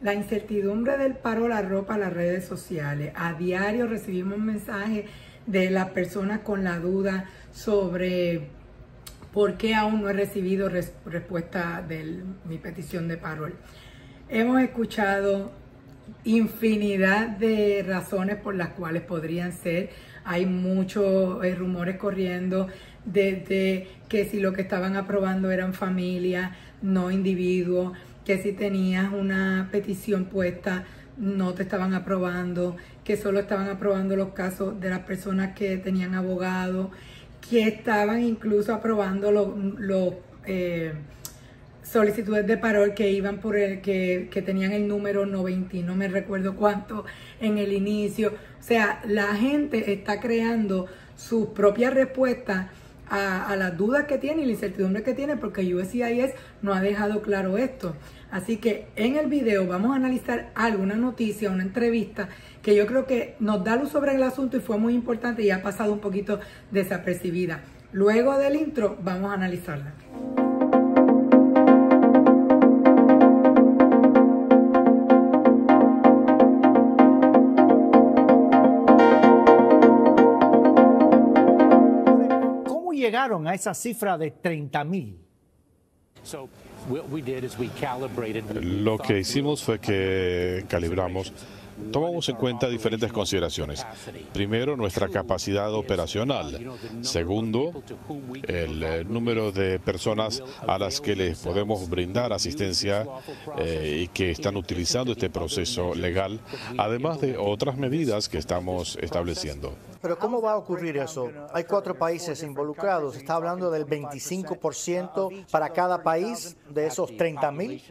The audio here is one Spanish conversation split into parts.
La incertidumbre del paro la arropa las redes sociales. A diario recibimos mensajes de las personas con la duda sobre por qué aún no he recibido respuesta de mi petición de parol. Hemos escuchado infinidad de razones por las cuales podrían ser. Hay muchos rumores corriendo desde que si lo que estaban aprobando eran familias, no individuos, que si tenías una petición puesta no te estaban aprobando, que solo estaban aprobando los casos de las personas que tenían abogado, que estaban incluso aprobando los solicitudes de parol que iban por el que tenían el número 90, no me recuerdo cuánto en el inicio. O sea, la gente está creando sus propias respuestas a las dudas que tiene y la incertidumbre que tiene, porque USCIS no ha dejado claro esto. Así que en el video vamos a analizar alguna noticia, una entrevista que yo creo que nos da luz sobre el asunto y fue muy importante y ha pasado un poquito desapercibida. Luego del intro vamos a analizarla. Llegaron a esa cifra de 30,000. Lo que hicimos fue que calibramos, tomamos en cuenta diferentes consideraciones. Primero, nuestra capacidad operacional. Segundo, el número de personas a las que les podemos brindar asistencia y que están utilizando este proceso legal, además de otras medidas que estamos estableciendo. Pero ¿cómo va a ocurrir eso? Hay 4 países involucrados. ¿Está hablando del 25% para cada país de esos 30,000?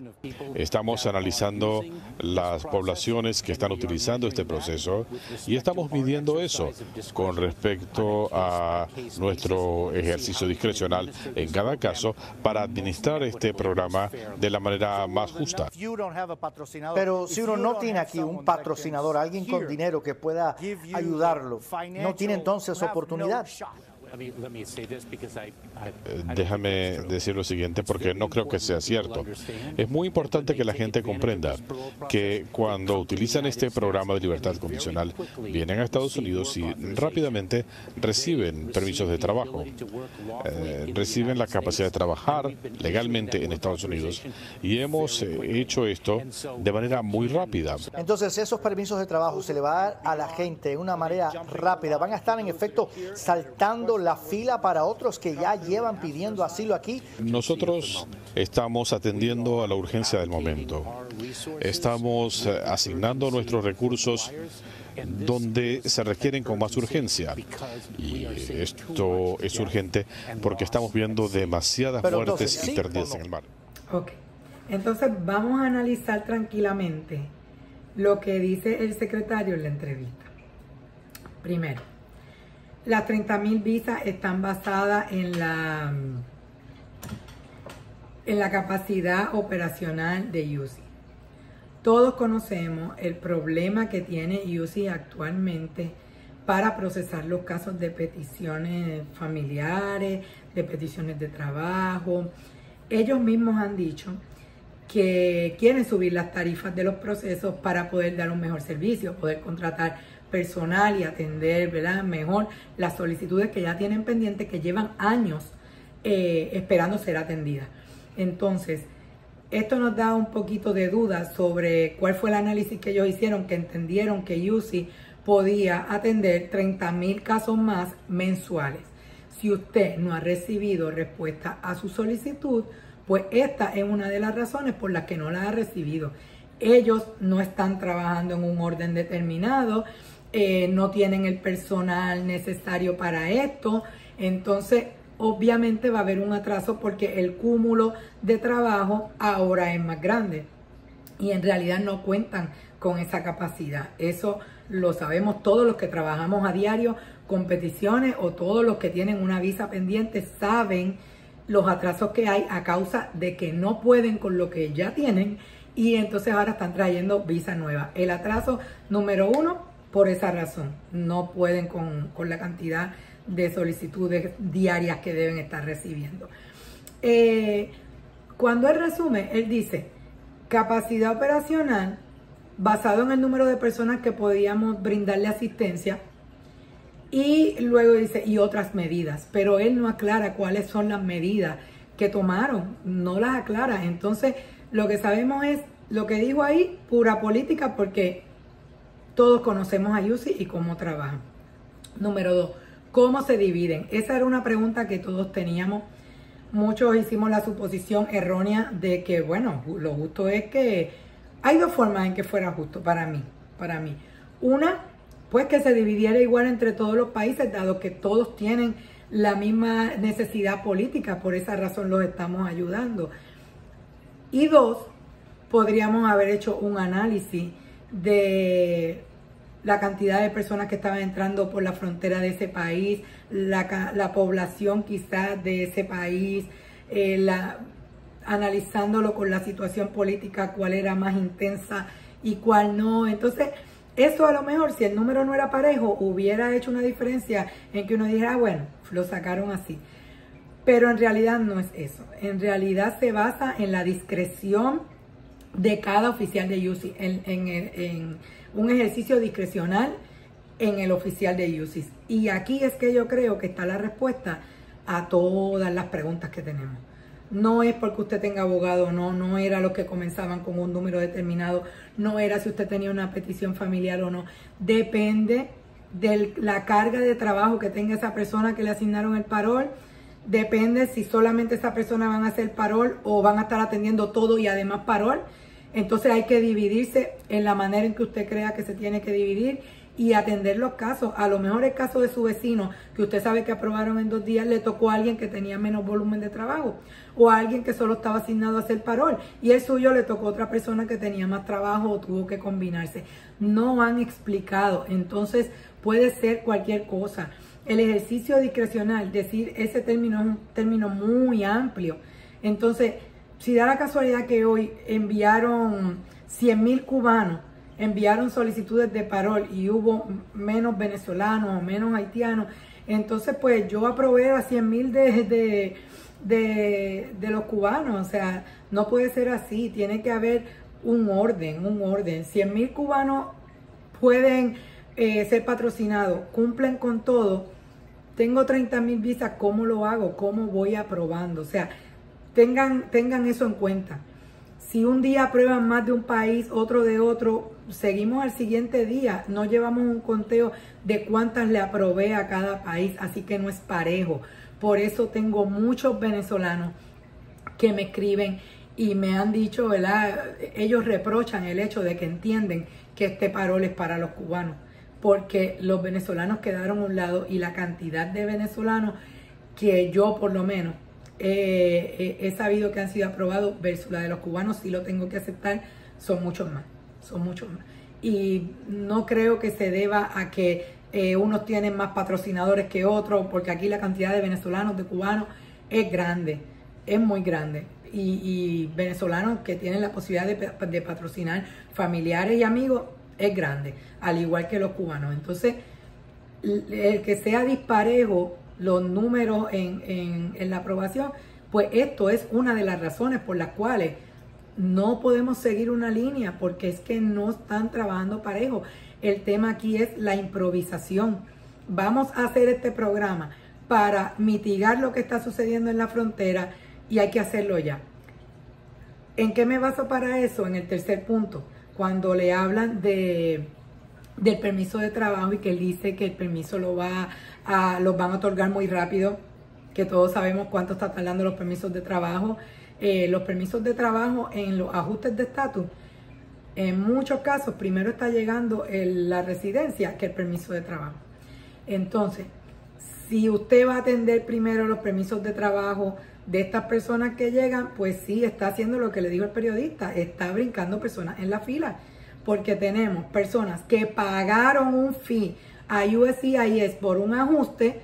Estamos analizando las poblaciones que están utilizando este proceso y estamos midiendo eso con respecto a nuestro ejercicio discrecional en cada caso para administrar este programa de la manera más justa. Pero si uno no tiene aquí un patrocinador, alguien con dinero que pueda ayudarlo, ¿no tiene entonces oportunidad? Déjame decir lo siguiente porque no creo que sea cierto. Es muy importante que la gente comprenda que cuando utilizan este programa de libertad condicional, vienen a Estados Unidos y rápidamente reciben permisos de trabajo, reciben la capacidad de trabajar legalmente en Estados Unidos y hemos hecho esto de manera muy rápida. Entonces, esos permisos de trabajo se le va a dar a la gente de una manera rápida. Van a estar en efecto saltando la fila para otros que ya llevan pidiendo asilo aquí. Nosotros estamos atendiendo a la urgencia del momento. Estamos asignando nuestros recursos donde se requieren con más urgencia. Y esto es urgente porque estamos viendo demasiadas muertes y pérdidas en el mar. Ok, entonces vamos a analizar tranquilamente lo que dice el secretario en la entrevista. Primero, las 30,000 visas están basadas en la capacidad operacional de UCI. Todos conocemos el problema que tiene UCI actualmente para procesar los casos de peticiones familiares, de peticiones de trabajo. Ellos mismos han dicho que quieren subir las tarifas de los procesos para poder dar un mejor servicio, poder contratar personal y atender, ¿verdad?, mejor las solicitudes que ya tienen pendientes, que llevan años esperando ser atendidas. Entonces, esto nos da un poquito de duda sobre cuál fue el análisis que ellos hicieron, que entendieron que UCI podía atender 30,000 casos más mensuales. Si usted no ha recibido respuesta a su solicitud, pues esta es una de las razones por las que no la ha recibido. Ellos no están trabajando en un orden determinado, no tienen el personal necesario para esto, entonces obviamente va a haber un atraso porque el cúmulo de trabajo ahora es más grande y en realidad no cuentan con esa capacidad. Eso lo sabemos todos los que trabajamos a diario con peticiones o todos los que tienen una visa pendiente saben los atrasos que hay a causa de que no pueden con lo que ya tienen y entonces ahora están trayendo visas nuevas. El atraso número 1, por esa razón, no pueden con la cantidad de solicitudes diarias que deben estar recibiendo. Cuando él resume, él dice, capacidad operacional basado en el número de personas que podíamos brindarle asistencia. Y luego dice, y otras medidas, pero él no aclara cuáles son las medidas que tomaron, no las aclara. Entonces, lo que sabemos es, lo que dijo ahí, pura política, porque todos conocemos a UCI y cómo trabajan. Número 2, ¿cómo se dividen? Esa era una pregunta que todos teníamos. Muchos hicimos la suposición errónea de que, bueno, lo justo es que hay dos formas en que fuera justo para mí. Una, pues que se dividiera igual entre todos los países, dado que todos tienen la misma necesidad política, por esa razón los estamos ayudando. Y dos, podríamos haber hecho un análisis de la cantidad de personas que estaban entrando por la frontera de ese país, la población quizás de ese país, analizándolo con la situación política, cuál era más intensa y cuál no. Entonces, eso a lo mejor, si el número no era parejo, hubiera hecho una diferencia en que uno dijera, bueno, lo sacaron así. Pero en realidad no es eso. En realidad se basa en la discreción de cada oficial de UCI, en un ejercicio discrecional en el oficial de UCI. Y aquí es que yo creo que está la respuesta a todas las preguntas que tenemos. No es porque usted tenga abogado o no, no era los que comenzaban con un número determinado, no era si usted tenía una petición familiar o no. Depende de la carga de trabajo que tenga esa persona que le asignaron el parol. Depende si solamente esa persona van a hacer parol o van a estar atendiendo todo y además parol. Entonces hay que dividirse en la manera en que usted crea que se tiene que dividir y atender los casos. A lo mejor el caso de su vecino, que usted sabe que aprobaron en 2 días, le tocó a alguien que tenía menos volumen de trabajo o a alguien que solo estaba asignado a hacer parol y el suyo le tocó a otra persona que tenía más trabajo o tuvo que combinarse. No han explicado, entonces puede ser cualquier cosa. El ejercicio discrecional, decir ese término es un término muy amplio. Entonces, si da la casualidad que hoy enviaron 100,000 cubanos, enviaron solicitudes de parol y hubo menos venezolanos o menos haitianos, entonces pues yo aprobé a 100,000 de los cubanos. O sea, no puede ser así, tiene que haber un orden. 100,000 cubanos pueden ser patrocinados, cumplen con todo. Tengo 30,000 visas, ¿cómo lo hago? ¿Cómo voy aprobando? O sea, tengan eso en cuenta. Si un día aprueban más de un país, otro de otro, seguimos al siguiente día. No llevamos un conteo de cuántas le aprobé a cada país, así que no es parejo. Por eso tengo muchos venezolanos que me escriben y me han dicho, ¿verdad? Ellos reprochan el hecho de que entienden que este parol es para los cubanos, porque los venezolanos quedaron a un lado y la cantidad de venezolanos que yo por lo menos he sabido que han sido aprobados versus la de los cubanos, sí lo tengo que aceptar, son muchos más. Y no creo que se deba a que unos tienen más patrocinadores que otros, porque aquí la cantidad de venezolanos, de cubanos, es grande, es muy grande. Y venezolanos que tienen la posibilidad de patrocinar familiares y amigos es grande, al igual que los cubanos. Entonces, el que sea disparejo los números en la aprobación, pues esto es una de las razones por las cuales no podemos seguir una línea, porque es que no están trabajando parejo. El tema aquí es la improvisación. Vamos a hacer este programa para mitigar lo que está sucediendo en la frontera y hay que hacerlo ya. ¿En qué me baso para eso? En el tercer punto, cuando le hablan del permiso de trabajo y que él dice que el permiso los van a otorgar muy rápido, que todos sabemos cuánto está tardando los permisos de trabajo. Los permisos de trabajo en los ajustes de estatus, en muchos casos primero está llegando la residencia que el permiso de trabajo. Entonces, si usted va a atender primero los permisos de trabajo de estas personas que llegan, pues sí, está haciendo lo que le dijo el periodista, está brincando personas en la fila, porque tenemos personas que pagaron un fee a USCIS por un ajuste,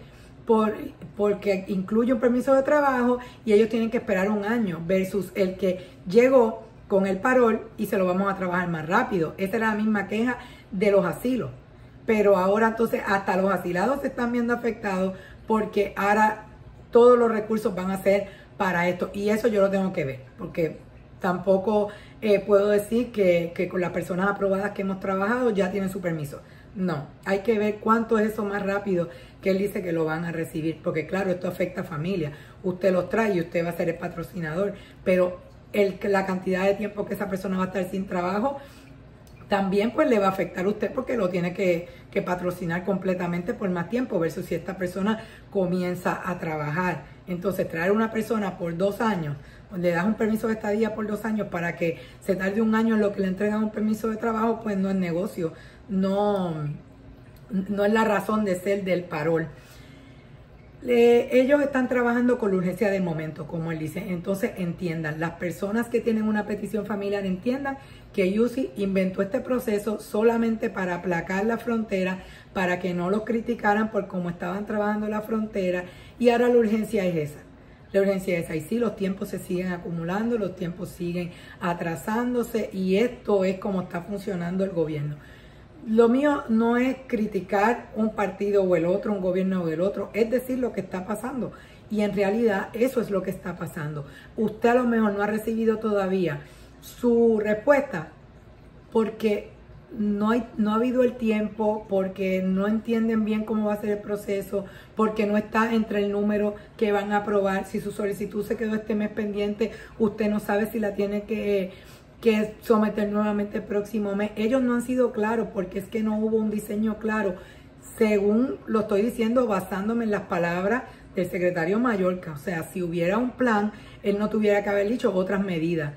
porque incluye un permiso de trabajo y ellos tienen que esperar 1 año, versus el que llegó con el parol y se lo vamos a trabajar más rápido. Esa era la misma queja de los asilos, pero ahora entonces hasta los asilados se están viendo afectados, porque ahora todos los recursos van a ser para esto, y eso yo lo tengo que ver, porque Tampoco puedo decir que con las personas aprobadas que hemos trabajado ya tienen su permiso. No, hay que ver cuánto es eso más rápido que él dice que lo van a recibir, porque claro, esto afecta a familia. Usted los trae y usted va a ser el patrocinador, pero la cantidad de tiempo que esa persona va a estar sin trabajo también pues le va a afectar a usted, porque lo tiene que patrocinar completamente por más tiempo, versus si esta persona comienza a trabajar. Entonces, traer una persona por 2 años, le das un permiso de estadía por 2 años para que se tarde 1 año en lo que le entregan un permiso de trabajo, pues no es negocio, no es la razón de ser del parol. Ellos están trabajando con la urgencia del momento, como él dice. Entonces entiendan, las personas que tienen una petición familiar entiendan que UCI inventó este proceso solamente para aplacar la frontera, para que no los criticaran por cómo estaban trabajando la frontera, y ahora la urgencia es esa. La urgencia es esa, y sí, los tiempos se siguen acumulando, los tiempos siguen atrasándose, y esto es como está funcionando el gobierno. Lo mío no es criticar un partido o el otro, un gobierno o el otro, es decir lo que está pasando. Y en realidad eso es lo que está pasando. Usted a lo mejor no ha recibido todavía su respuesta porque no ha habido el tiempo, porque no entienden bien cómo va a ser el proceso, porque no está entre el número que van a aprobar. Si su solicitud se quedó este mes pendiente, usted no sabe si la tiene que someter nuevamente el próximo mes. Ellos no han sido claros porque es que no hubo un diseño claro, según lo estoy diciendo basándome en las palabras del secretario Mallorca. O sea, si hubiera un plan, él no tuviera que haber dicho otras medidas.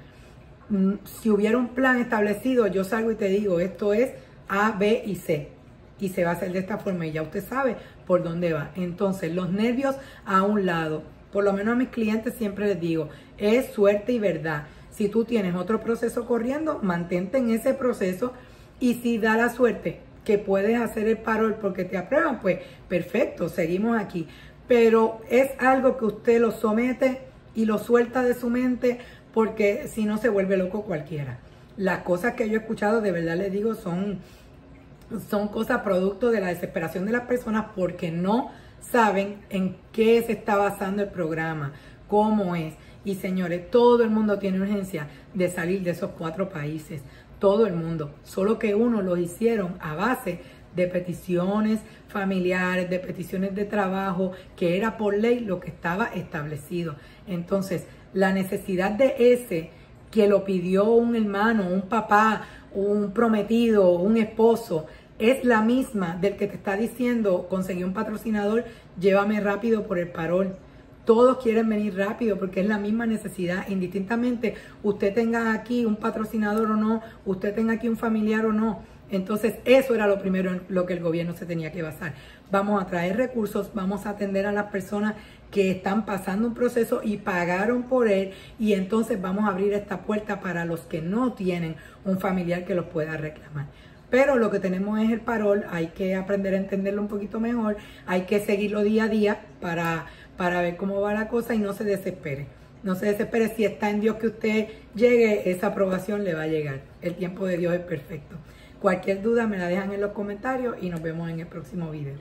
Si hubiera un plan establecido, yo salgo y te digo, esto es A, B y C, y se va a hacer de esta forma, y ya usted sabe por dónde va. Entonces, los nervios a un lado. Por lo menos a mis clientes siempre les digo, es suerte y verdad. Si tú tienes otro proceso corriendo, mantente en ese proceso, y si da la suerte que puedes hacer el parol porque te aprueban, pues perfecto, seguimos aquí. Pero es algo que usted lo somete y lo suelta de su mente, porque si no se vuelve loco cualquiera. Las cosas que yo he escuchado, de verdad les digo, son cosas producto de la desesperación de las personas porque no saben en qué se está basando el programa, cómo es. Y señores, todo el mundo tiene urgencia de salir de esos 4 países. Todo el mundo. Solo que unos lo hicieron a base de peticiones familiares, de peticiones de trabajo, que era por ley lo que estaba establecido. Entonces, la necesidad de ese que lo pidió un hermano, un papá, un prometido, un esposo, es la misma del que te está diciendo, conseguí un patrocinador, llévame rápido por el parol. Todos quieren venir rápido porque es la misma necesidad, indistintamente usted tenga aquí un patrocinador o no, usted tenga aquí un familiar o no. Entonces eso era lo primero en lo que el gobierno se tenía que basar. Vamos a traer recursos, vamos a atender a las personas que están pasando un proceso y pagaron por él, y entonces vamos a abrir esta puerta para los que no tienen un familiar que los pueda reclamar. Pero lo que tenemos es el parol, hay que aprender a entenderlo un poquito mejor, hay que seguirlo día a día para ver cómo va la cosa, y no se desespere. No se desespere, si está en Dios que usted llegue, esa aprobación le va a llegar. El tiempo de Dios es perfecto. Cualquier duda me la dejan en los comentarios y nos vemos en el próximo video.